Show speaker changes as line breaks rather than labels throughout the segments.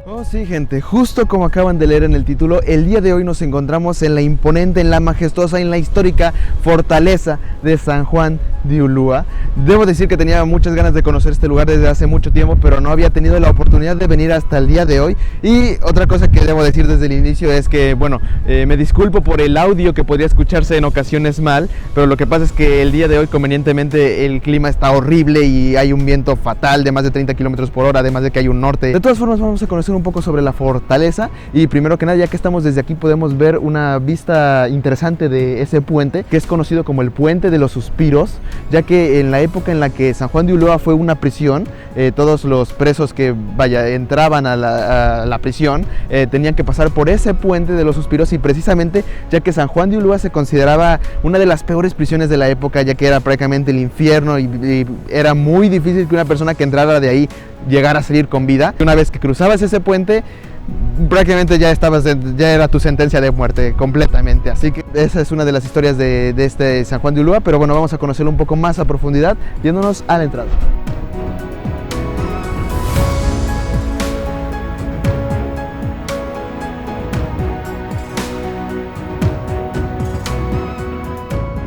Oh sí, gente, justo como acaban de leer en el título, el día de hoy nos encontramos en la imponente, en la majestuosa, en la histórica fortaleza de San Juan de Ulúa. Debo decir que tenía muchas ganas de conocer este lugar desde hace mucho tiempo, pero no había tenido la oportunidad de venir hasta el día de hoy. Y otra cosa que debo decir desde el inicio es que, bueno, me disculpo por el audio que podría escucharse en ocasiones mal, pero lo que pasa es que el día de hoy convenientemente el clima está horrible y hay un viento fatal de más de 30 kilómetros por hora, además de que hay un norte. De todas formas vamos a conocer un poco sobre la fortaleza y primero que nada, ya que estamos desde aquí, podemos ver una vista interesante de ese puente que es conocido como el Puente de los Suspiros, ya que en la época en la que San Juan de Ulúa fue una prisión, todos los presos que entraban a la prisión tenían que pasar por ese Puente de los Suspiros, y precisamente ya que San Juan de Ulúa se consideraba una de las peores prisiones de la época, ya que era prácticamente el infierno y era muy difícil que una persona que entrara de ahí llegar a salir con vida. Una vez que cruzabas ese puente, prácticamente ya era tu sentencia de muerte completamente. Así que esa es una de las historias de este San Juan de Ulúa, pero bueno, vamos a conocerlo un poco más a profundidad yéndonos a la entrada.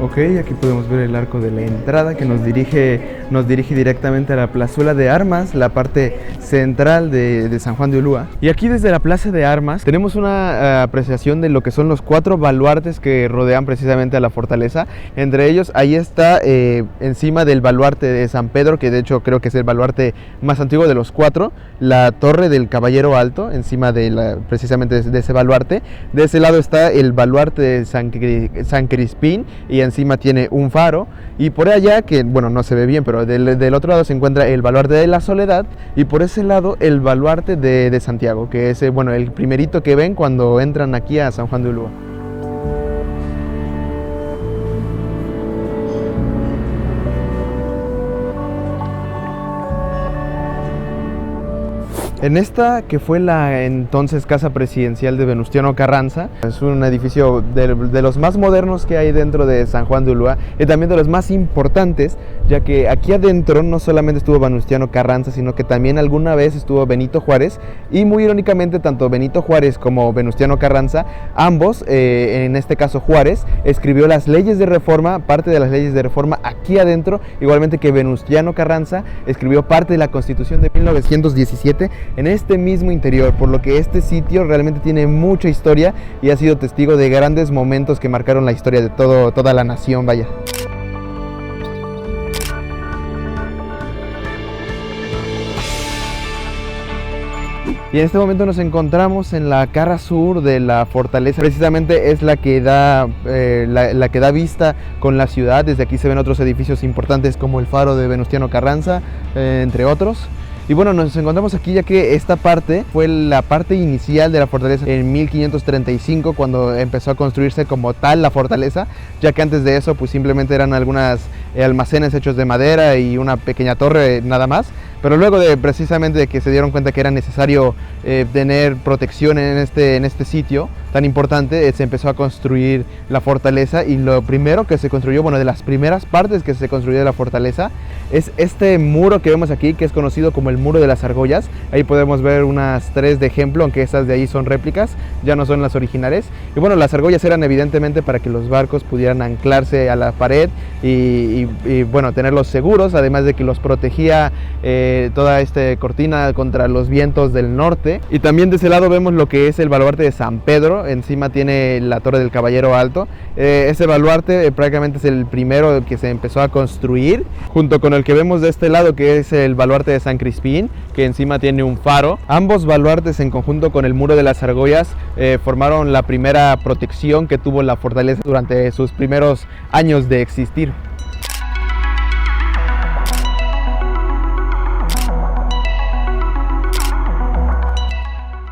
Ok, aquí podemos ver el arco de la entrada que nos dirige directamente a la plazuela de armas, la parte central de San Juan de Ulúa. Y aquí desde la plaza de armas tenemos una apreciación de lo que son los 4 baluartes que rodean precisamente a la fortaleza. Entre ellos, ahí está encima del baluarte de San Pedro, que de hecho creo que es el baluarte más antiguo de los 4, la torre del Caballero Alto, encima de precisamente de ese baluarte. De ese lado está el baluarte de San Crispín, y encima tiene un faro, y por allá, que bueno, no se ve bien, pero del otro lado se encuentra el baluarte de la Soledad, y por ese lado el baluarte de Santiago, que es bueno, el primerito que ven cuando entran aquí a San Juan de Ulúa. En esta, que fue la entonces casa presidencial de Venustiano Carranza, es un edificio de los más modernos que hay dentro de San Juan de Ulúa, y también de los más importantes, ya que aquí adentro no solamente estuvo Venustiano Carranza, sino que también alguna vez estuvo Benito Juárez, y muy irónicamente tanto Benito Juárez como Venustiano Carranza, ambos, en este caso Juárez, escribió las leyes de reforma, parte de las leyes de reforma aquí adentro, igualmente que Venustiano Carranza escribió parte de la Constitución de 1917 en este mismo interior, por lo que este sitio realmente tiene mucha historia y ha sido testigo de grandes momentos que marcaron la historia de toda la nación, vaya. Y en este momento nos encontramos en la cara sur de la fortaleza. Precisamente es la que da vista con la ciudad. Desde aquí se ven otros edificios importantes como el faro de Venustiano Carranza, entre otros. Y bueno, nos encontramos aquí ya que esta parte fue la parte inicial de la fortaleza en 1535, cuando empezó a construirse como tal la fortaleza, ya que antes de eso pues simplemente eran algunas almacenes hechos de madera y una pequeña torre nada más. Pero luego precisamente de que se dieron cuenta que era necesario tener protección en este sitio tan importante, se empezó a construir la fortaleza, y lo primero que se construyó, bueno, de las primeras partes que se construyó de la fortaleza, es este muro que vemos aquí, que es conocido como el Muro de las Argollas. Ahí podemos ver unas 3 de ejemplo, aunque estas de ahí son réplicas, ya no son las originales. Y bueno, las argollas eran evidentemente para que los barcos pudieran anclarse a la pared y bueno, tenerlos seguros, además de que los protegía toda esta cortina contra los vientos del norte. Y también de ese lado vemos lo que es el baluarte de San Pedro, encima tiene la torre del Caballero Alto. Ese baluarte prácticamente es el primero que se empezó a construir, junto con el que vemos de este lado, que es el baluarte de San Crispín, que encima tiene un faro. Ambos baluartes, en conjunto con el Muro de las Argollas, formaron la primera protección que tuvo la fortaleza durante sus primeros años de existir.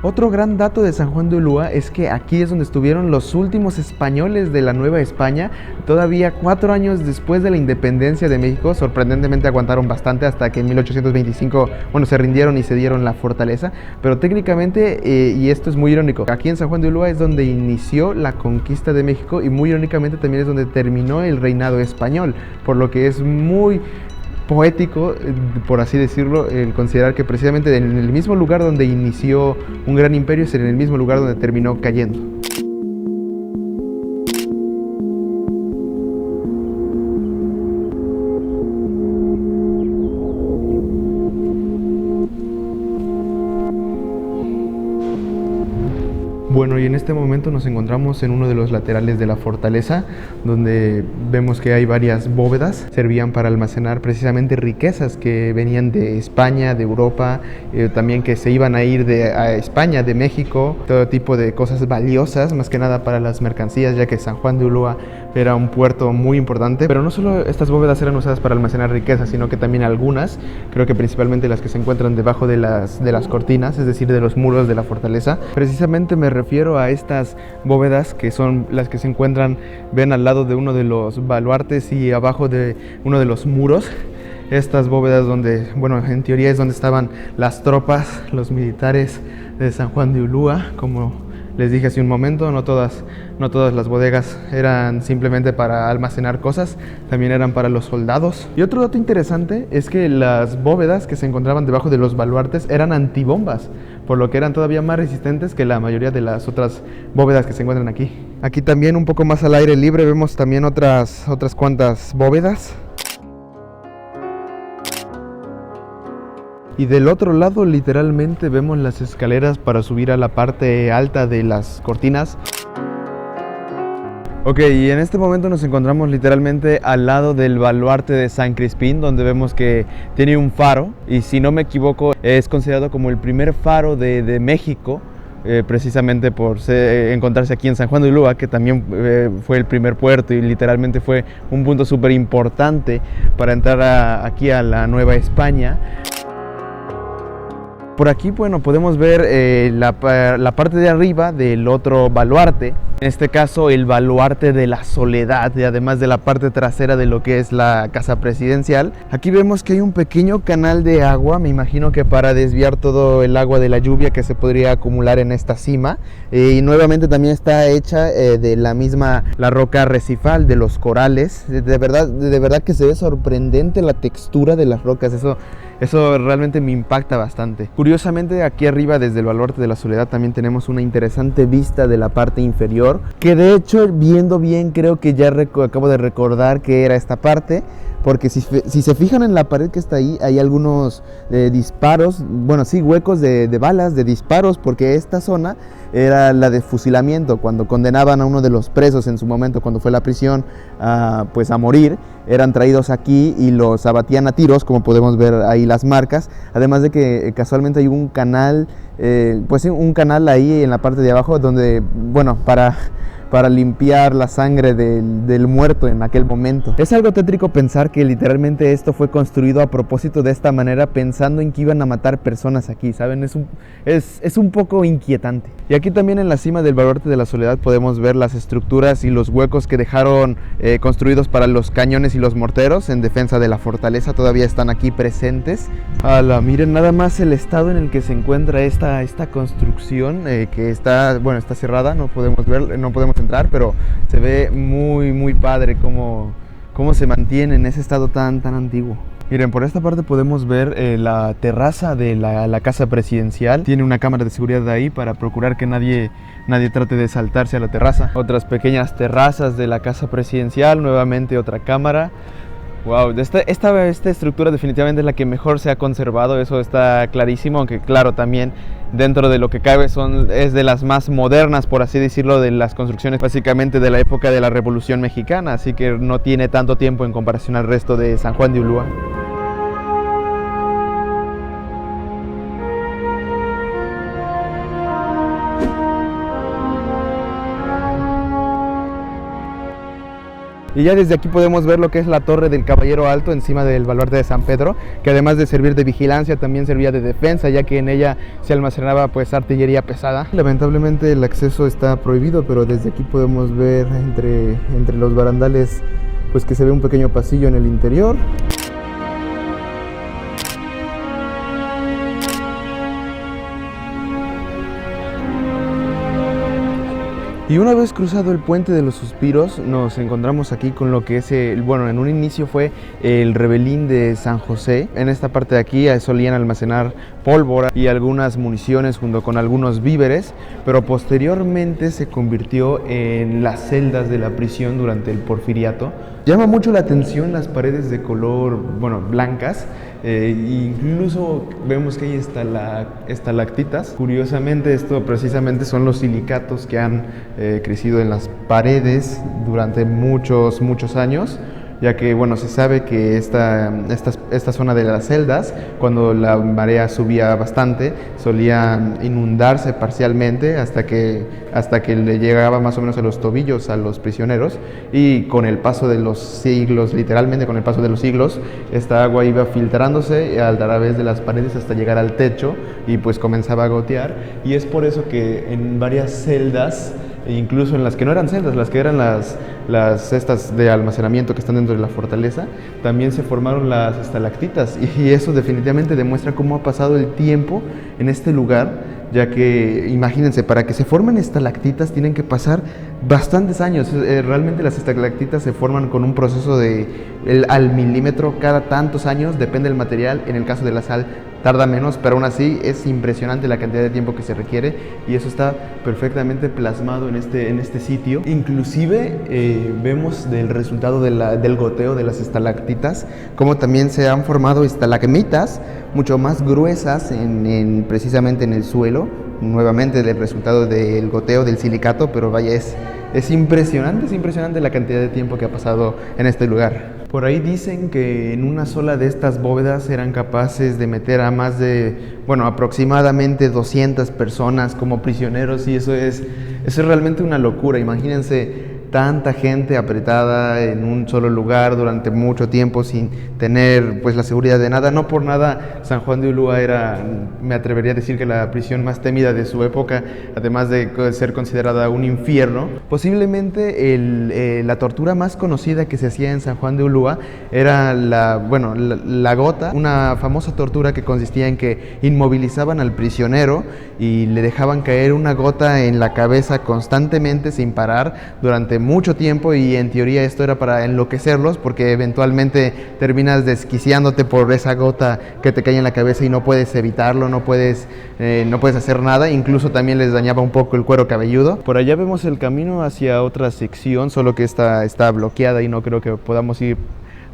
Otro gran dato de San Juan de Ulúa es que aquí es donde estuvieron los últimos españoles de la Nueva España. Todavía 4 años después de la independencia de México, sorprendentemente aguantaron bastante hasta que en 1825, bueno, se rindieron y cedieron la fortaleza. Pero técnicamente, y esto es muy irónico, aquí en San Juan de Ulúa es donde inició la conquista de México, y muy irónicamente también es donde terminó el reinado español, por lo que es muy poético, por así decirlo, el considerar que precisamente en el mismo lugar donde inició un gran imperio es en el mismo lugar donde terminó cayendo. Bueno, y en este momento nos encontramos en uno de los laterales de la fortaleza, donde vemos que hay varias bóvedas, servían para almacenar precisamente riquezas que venían de España, de Europa, también que se iban a ir a España, de México, todo tipo de cosas valiosas, más que nada para las mercancías, ya que San Juan de Ulúa era un puerto muy importante. Pero no solo estas bóvedas eran usadas para almacenar riquezas, sino que también algunas, creo que principalmente las que se encuentran debajo de las cortinas, es decir, de los muros de la fortaleza. Precisamente me refiero a estas bóvedas que son las que se encuentran, ven, al lado de uno de los baluartes y abajo de uno de los muros. Estas bóvedas donde, bueno, en teoría es donde estaban las tropas, los militares de San Juan de Ulúa. Como les dije hace un momento, no todas las bodegas eran simplemente para almacenar cosas, también eran para los soldados. Y otro dato interesante es que las bóvedas que se encontraban debajo de los baluartes eran antibombas, por lo que eran todavía más resistentes que la mayoría de las otras bóvedas que se encuentran aquí. Aquí también, un poco más al aire libre, vemos también otras cuantas bóvedas. Y del otro lado literalmente vemos las escaleras para subir a la parte alta de las cortinas. Ok, y en este momento nos encontramos literalmente al lado del baluarte de San Crispín, donde vemos que tiene un faro, y si no me equivoco es considerado como el primer faro de México, precisamente por encontrarse aquí en San Juan de Ulúa, que también fue el primer puerto y literalmente fue un punto súper importante para entrar aquí a la Nueva España. Por aquí, bueno, podemos ver la parte de arriba del otro baluarte, en este caso el baluarte de la Soledad, y además de la parte trasera de lo que es la casa presidencial. Aquí vemos que hay un pequeño canal de agua, me imagino que para desviar todo el agua de la lluvia que se podría acumular en esta cima, y nuevamente también está hecha de la roca arrecifal, de los corales. De verdad que se ve sorprendente la textura de las rocas, eso realmente me impacta bastante. Curiosamente, aquí arriba, desde el baluarte de la Soledad, también tenemos una interesante vista de la parte inferior, que de hecho, viendo bien, creo que ya acabo de recordar que era esta parte, porque si se fijan en la pared que está ahí, hay algunos disparos, bueno, sí, huecos de balas, de disparos, porque esta zona era la de fusilamiento, cuando condenaban a uno de los presos en su momento, cuando fue la prisión, pues a morir, eran traídos aquí y los abatían a tiros, como podemos ver ahí las marcas, además de que casualmente hay un canal, pues sí, un canal ahí en la parte de abajo donde, bueno, para limpiar la sangre del muerto en aquel momento. Es algo tétrico pensar que literalmente esto fue construido a propósito de esta manera, pensando en que iban a matar personas aquí, ¿saben? Es un poco inquietante. Y aquí también en la cima del baluarte de la Soledad podemos ver las estructuras y los huecos que dejaron construidos para los cañones y los morteros en defensa de la fortaleza, todavía están aquí presentes. Miren nada más el estado en el que se encuentra esta construcción, que está cerrada, no podemos entrar, pero se ve muy padre cómo se mantiene en ese estado tan antiguo. Miren, por esta parte podemos ver la terraza de la casa presidencial. Tiene una cámara de seguridad ahí para procurar que nadie trate de saltarse a la terraza. Otras pequeñas terrazas de la casa presidencial, nuevamente otra cámara. Wow, esta estructura definitivamente es la que mejor se ha conservado, eso está clarísimo, aunque claro, también dentro de lo que cabe es de las más modernas, por así decirlo, de las construcciones básicamente de la época de la Revolución Mexicana, así que no tiene tanto tiempo en comparación al resto de San Juan de Ulúa. Y ya desde aquí podemos ver lo que es la Torre del Caballero Alto encima del baluarte de San Pedro, que además de servir de vigilancia también servía de defensa, ya que en ella se almacenaba pues artillería pesada. Lamentablemente el acceso está prohibido, pero desde aquí podemos ver entre los barandales pues que se ve un pequeño pasillo en el interior. Y una vez cruzado el puente de los Suspiros, nos encontramos aquí con lo que es, bueno, en un inicio fue el Rebelín de San José. En esta parte de aquí solían almacenar pólvora y algunas municiones junto con algunos víveres, pero posteriormente se convirtió en las celdas de la prisión durante el Porfiriato. Llama mucho la atención las paredes de color, bueno, blancas. Incluso vemos que hay estalactitas. Curiosamente, esto precisamente son los silicatos que han crecido en las paredes durante muchos años, ya que, bueno, se sabe que esta zona de las celdas, cuando la marea subía bastante, solía inundarse parcialmente hasta que le llegaba más o menos a los tobillos a los prisioneros, y con el paso de los siglos, literalmente con el paso de los siglos, esta agua iba filtrándose a través de las paredes hasta llegar al techo y pues comenzaba a gotear, y es por eso que en varias celdas, incluso en las que no eran celdas, las que eran las cestas de almacenamiento que están dentro de la fortaleza, también se formaron las estalactitas, y eso definitivamente demuestra cómo ha pasado el tiempo en este lugar, ya que imagínense, para que se formen estalactitas tienen que pasar bastantes años. Realmente las estalactitas se forman con un proceso al milímetro cada tantos años, depende del material. En el caso de la sal tarda menos, pero aún así es impresionante la cantidad de tiempo que se requiere, y eso está perfectamente plasmado en este sitio. Inclusive vemos del resultado del goteo de las estalactitas, como también se han formado estalagmitas mucho más gruesas precisamente en el suelo, nuevamente del resultado del goteo del silicato. Pero vaya, es impresionante la cantidad de tiempo que ha pasado en este lugar. Por ahí dicen que en una sola de estas bóvedas eran capaces de meter a más de, bueno, aproximadamente 200 personas como prisioneros, y eso es realmente una locura. Imagínense tanta gente apretada en un solo lugar durante mucho tiempo sin tener pues la seguridad de nada. No por nada San Juan de Ulúa era, me atrevería a decir, que la prisión más temida de su época, además de ser considerada un infierno. Posiblemente la tortura más conocida que se hacía en San Juan de Ulúa era la gota, una famosa tortura que consistía en que inmovilizaban al prisionero y le dejaban caer una gota en la cabeza constantemente sin parar durante mucho tiempo, y en teoría esto era para enloquecerlos, porque eventualmente terminas desquiciándote por esa gota que te cae en la cabeza y no puedes evitarlo, no puedes hacer nada. Incluso también les dañaba un poco el cuero cabelludo. Por allá vemos el camino hacia otra sección, solo que esta está bloqueada y no creo que podamos ir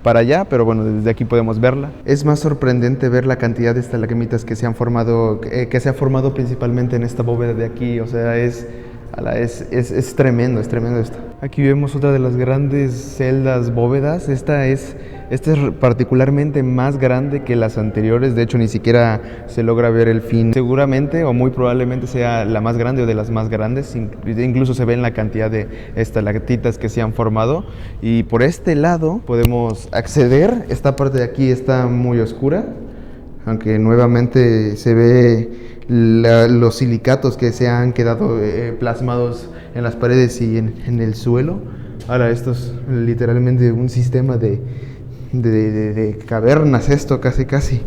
para allá, pero bueno, desde aquí podemos verla. Es más sorprendente ver la cantidad de estalagmitas que se ha formado principalmente en esta bóveda de aquí. O sea, es tremendo esto. Aquí vemos otra de las grandes celdas bóvedas. Esta es particularmente más grande que las anteriores. De hecho, ni siquiera se logra ver el fin. Seguramente o muy probablemente sea la más grande o de las más grandes. Incluso se ve en la cantidad de estalactitas que se han formado. Y por este lado podemos acceder. Esta parte de aquí está muy oscura, aunque nuevamente se ve los silicatos que se han quedado plasmados en las paredes y en el suelo. Ahora, esto es literalmente un sistema de cavernas, esto casi.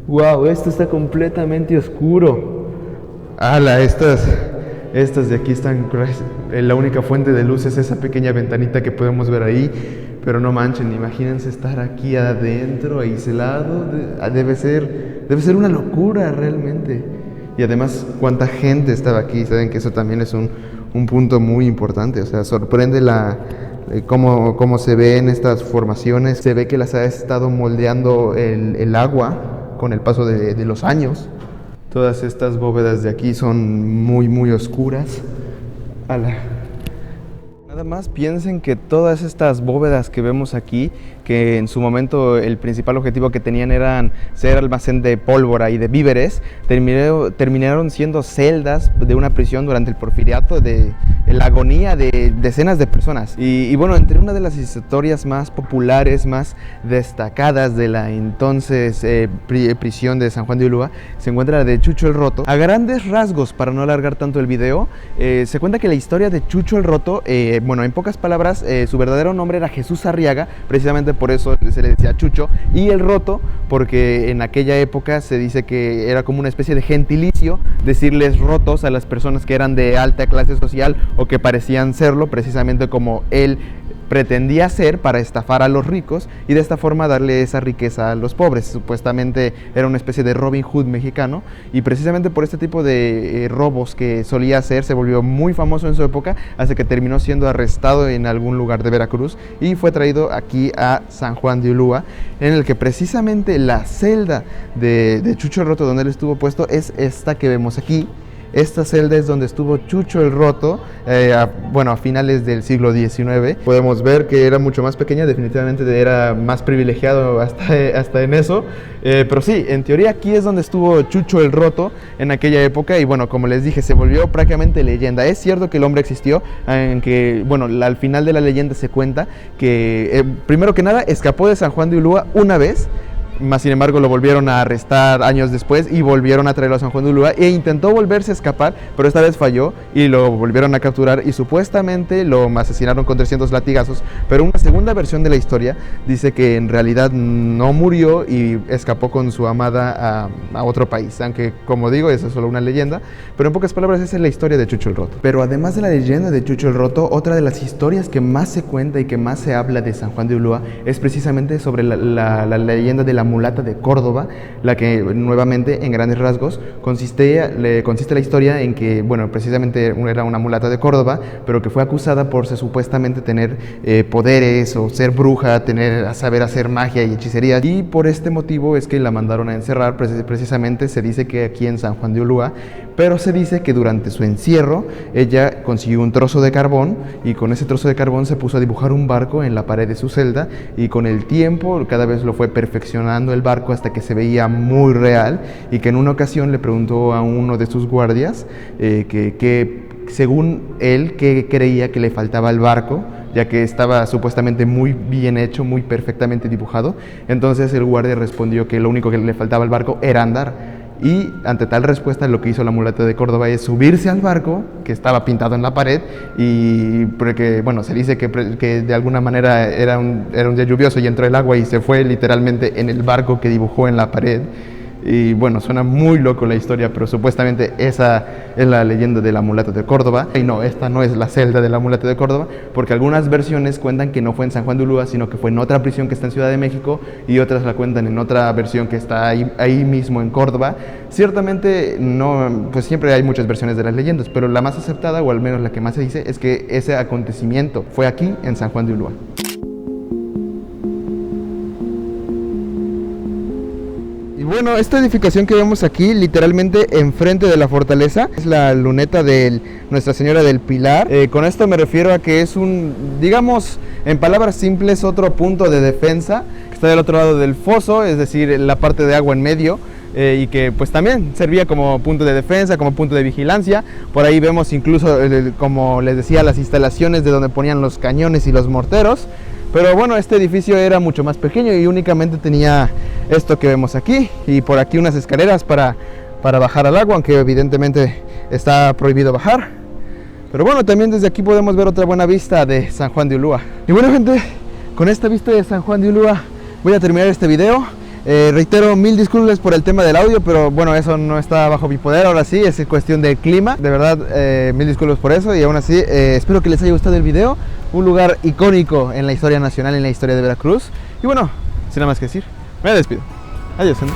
¡Wow! Esto está completamente oscuro. ¡Hala! Estas de aquí están... La única fuente de luz es esa pequeña ventanita que podemos ver ahí. Pero no manchen, imagínense estar aquí adentro, aislado. Debe ser una locura realmente. Y además, cuánta gente estaba aquí. Saben que eso también es un punto muy importante. O sea, sorprende cómo se ve en estas formaciones. Se ve que las ha estado moldeando el agua con el paso de los años. Todas estas bóvedas de aquí son muy oscuras. Nada más piensen que todas estas bóvedas que vemos aquí, que en su momento el principal objetivo que tenían eran ser almacén de pólvora y de víveres, terminaron siendo celdas de una prisión durante el Porfiriato, de la agonía de decenas de personas. Y bueno, entre una de las historias más populares, más destacadas de la entonces prisión de San Juan de Ulúa, se encuentra la de Chucho el Roto. A grandes rasgos, para no alargar tanto el video, se cuenta que la historia de Chucho el Roto Bueno, en pocas palabras, su verdadero nombre era Jesús Arriaga, precisamente por eso se le decía Chucho, y el Roto, porque en aquella época se dice que era como una especie de gentilicio decirles rotos a las personas que eran de alta clase social o que parecían serlo, precisamente como él pretendía ser para estafar a los ricos y de esta forma darle esa riqueza a los pobres. Supuestamente era una especie de Robin Hood mexicano y precisamente por este tipo de robos que solía hacer se volvió muy famoso en su época hasta que terminó siendo arrestado en algún lugar de Veracruz y fue traído aquí a San Juan de Ulúa, en el que precisamente la celda de Chucho el Roto donde él estuvo puesto es esta que vemos aquí. Esta celda es donde estuvo Chucho el Roto, a finales del siglo XIX. Podemos ver que era mucho más pequeña, definitivamente era más privilegiado hasta en eso. Pero sí, en teoría aquí es donde estuvo Chucho el Roto en aquella época y bueno, como les dije, se volvió prácticamente leyenda. Es cierto que el hombre existió, en que, bueno, al final de la leyenda se cuenta que, primero que nada, escapó de San Juan de Ulúa una vez. Más sin embargo lo volvieron a arrestar años después y volvieron a traerlo a San Juan de Ulúa e intentó volverse a escapar, pero esta vez falló y lo volvieron a capturar y supuestamente lo asesinaron con 300 latigazos, pero una segunda versión de la historia dice que en realidad no murió y escapó con su amada a otro país, aunque como digo, eso es solo una leyenda, pero en pocas palabras esa es la historia de Chucho el Roto. Pero además de la leyenda de Chucho el Roto, otra de las historias que más se cuenta y que más se habla de San Juan de Ulúa es precisamente sobre la leyenda de la mulata de Córdoba, la que nuevamente en grandes rasgos consiste la historia en que, bueno, precisamente era una mulata de Córdoba, pero que fue acusada por supuestamente tener poderes o ser bruja, saber hacer magia y hechicería, y por este motivo es que la mandaron a encerrar. Precisamente se dice que aquí en San Juan de Ulúa, pero se dice que durante su encierro ella consiguió un trozo de carbón y con ese trozo de carbón se puso a dibujar un barco en la pared de su celda y con el tiempo cada vez lo fue perfeccionando el barco hasta que se veía muy real y que en una ocasión le preguntó a uno de sus guardias que según él qué creía que le faltaba al barco, ya que estaba supuestamente muy bien hecho, muy perfectamente dibujado. Entonces el guardia respondió que lo único que le faltaba al barco era andar. Y ante tal respuesta lo que hizo la mulata de Córdoba es subirse al barco que estaba pintado en la pared y porque, bueno, se dice que de alguna manera era un día lluvioso y entró el agua y se fue literalmente en el barco que dibujó en la pared. Y bueno, suena muy loco la historia, pero supuestamente esa es la leyenda de la mulata de Córdoba. Y no, esta no es la celda de la mulata de Córdoba, porque algunas versiones cuentan que no fue en San Juan de Ulúa, sino que fue en otra prisión que está en Ciudad de México, y otras la cuentan en otra versión que está ahí mismo en Córdoba. Ciertamente no, pues siempre hay muchas versiones de las leyendas, pero la más aceptada, o al menos la que más se dice, es que ese acontecimiento fue aquí en San Juan de Ulúa. Y bueno, esta edificación que vemos aquí, literalmente enfrente de la fortaleza, es la luneta de Nuestra Señora del Pilar. Con esto me refiero a que es digamos, en palabras simples, otro punto de defensa que está del otro lado del foso, es decir, la parte de agua en medio. Y que pues también servía como punto de defensa, como punto de vigilancia. Por ahí vemos incluso, como les decía, las instalaciones de donde ponían los cañones y los morteros. Pero bueno, este edificio era mucho más pequeño y únicamente tenía esto que vemos aquí y por aquí unas escaleras para bajar al agua, aunque evidentemente está prohibido bajar. Pero bueno, también desde aquí podemos ver otra buena vista de San Juan de Ulúa. Y bueno, gente, con esta vista de San Juan de Ulúa voy a terminar este video. Reitero, mil disculpas por el tema del audio, pero bueno, eso no está bajo mi poder, ahora sí, es cuestión del clima. De verdad, mil disculpas por eso y aún así, espero que les haya gustado el video. Un lugar icónico en la historia nacional, en la historia de Veracruz. Y bueno, sin nada más que decir, me despido. Adiós, gente.